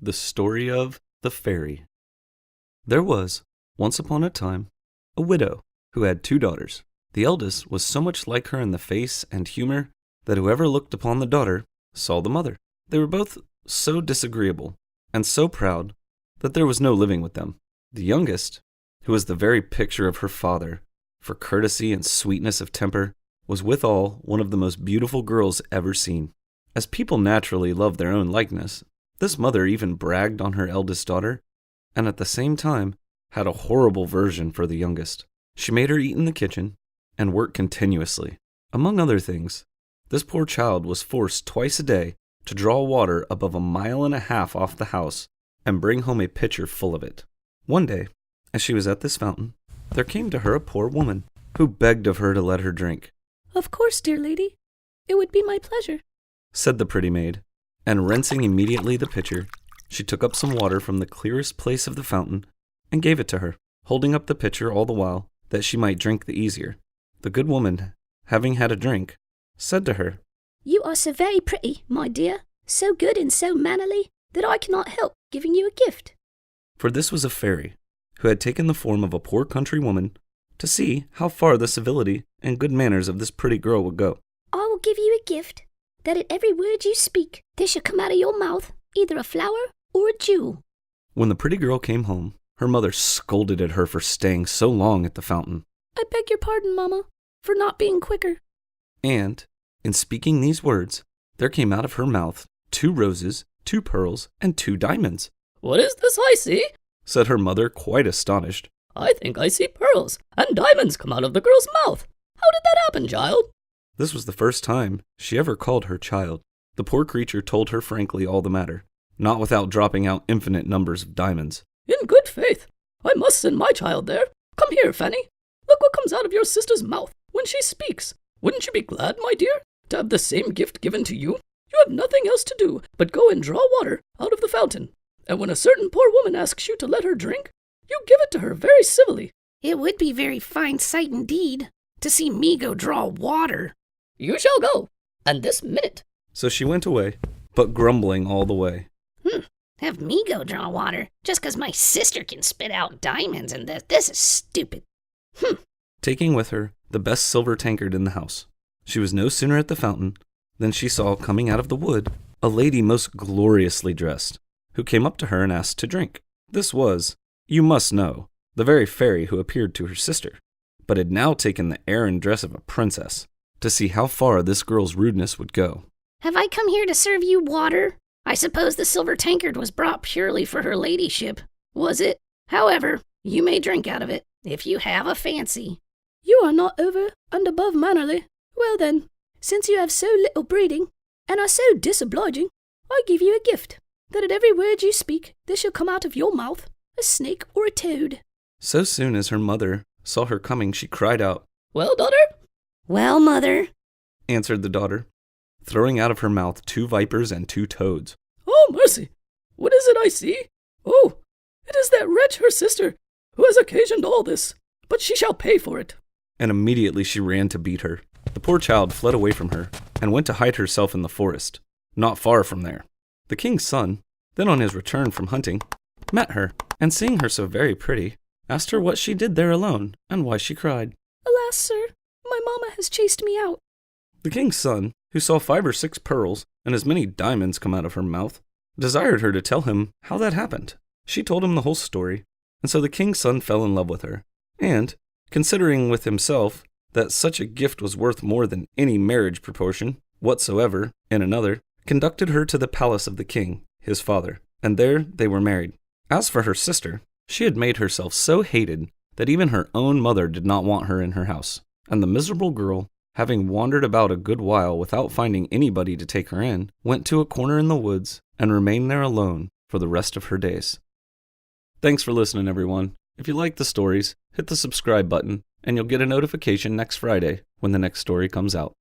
The Story of the Fairy. There was, once upon a time, a widow who had 2 daughters. The eldest was so much like her in the face and humor that whoever looked upon the daughter saw the mother. They were both so disagreeable and so proud that there was no living with them. The youngest, who was the very picture of her father for courtesy and sweetness of temper, was withal one of the most beautiful girls ever seen. As people naturally love their own likeness, this mother even bragged on her eldest daughter, and at the same time had a horrible aversion for the youngest. She made her eat in the kitchen and work continuously. Among other things, this poor child was forced twice a day to draw water above 1.5 miles off the house and bring home a pitcher full of it. One day, as she was at this fountain, there came to her a poor woman, who begged of her to let her drink. "Of course, dear lady, it would be my pleasure," said the pretty maid, and rinsing immediately the pitcher, she took up some water from the clearest place of the fountain and gave it to her, holding up the pitcher all the while that she might drink the easier. The good woman, having had a drink, said to her, "You are so very pretty, my dear, so good and so mannerly, that I cannot help giving you a gift." For this was a fairy, who had taken the form of a poor country woman to see how far the civility and good manners of this pretty girl would go. "I will give you a gift, that at every word you speak, there shall come out of your mouth either a flower or a jewel." When the pretty girl came home, her mother scolded at her for staying so long at the fountain. "I beg your pardon, Mamma, for not being quicker." And, in speaking these words, there came out of her mouth 2 roses, 2 pearls, and 2 diamonds. "What is this I see?" said her mother, quite astonished. "I think I see pearls and diamonds come out of the girl's mouth. How did that happen, child?" This was the first time she ever called her child. The poor creature told her frankly all the matter, not without dropping out infinite numbers of diamonds. "In good faith, I must send my child there. Come here, Fanny. Look what comes out of your sister's mouth when she speaks. Wouldn't you be glad, my dear, to have the same gift given to you? You have nothing else to do but go and draw water out of the fountain. And when a certain poor woman asks you to let her drink, you give it to her very civilly." "It would be a very fine sight indeed, to see me go draw water." "You shall go, and this minute." So she went away, but grumbling all the way. Have me go draw water, just 'cause my sister can spit out diamonds and this is stupid. Taking with her the best silver tankard in the house. She was no sooner at the fountain than she saw coming out of the wood a lady most gloriously dressed, who came up to her and asked to drink. This was, you must know, the very fairy who appeared to her sister, but had now taken the air and dress of a princess, to see how far this girl's rudeness would go. "Have I come here to serve you water? I suppose the silver tankard was brought purely for her ladyship, was it? However, you may drink out of it, if you have a fancy." "You are not over and above mannerly. Well then, since you have so little breeding, and are so disobliging, I give you a gift, that at every word you speak, there shall come out of your mouth a snake or a toad." So soon as her mother saw her coming, she cried out, "Well, daughter?" "Well, mother," answered the daughter, throwing out of her mouth 2 vipers and 2 toads. "Oh, mercy! What is it I see? Oh, it is that wretch, her sister, who has occasioned all this, but she shall pay for it." And immediately she ran to beat her. The poor child fled away from her, and went to hide herself in the forest, not far from there. The king's son, then on his return from hunting, met her, and seeing her so very pretty, asked her what she did there alone, and why she cried. "Alas, sir, my mamma has chased me out." The king's son, who saw 5 or 6 pearls and as many diamonds come out of her mouth, desired her to tell him how that happened. She told him the whole story, and so the king's son fell in love with her, and, considering with himself that such a gift was worth more than any marriage proportion whatsoever in another, conducted her to the palace of the king, his father, and there they were married. As for her sister, she had made herself so hated that even her own mother did not want her in her house, and the miserable girl, having wandered about a good while without finding anybody to take her in, went to a corner in the woods and remained there alone for the rest of her days. Thanks for listening, everyone. If you like the stories, hit the subscribe button, and you'll get a notification next Friday when the next story comes out.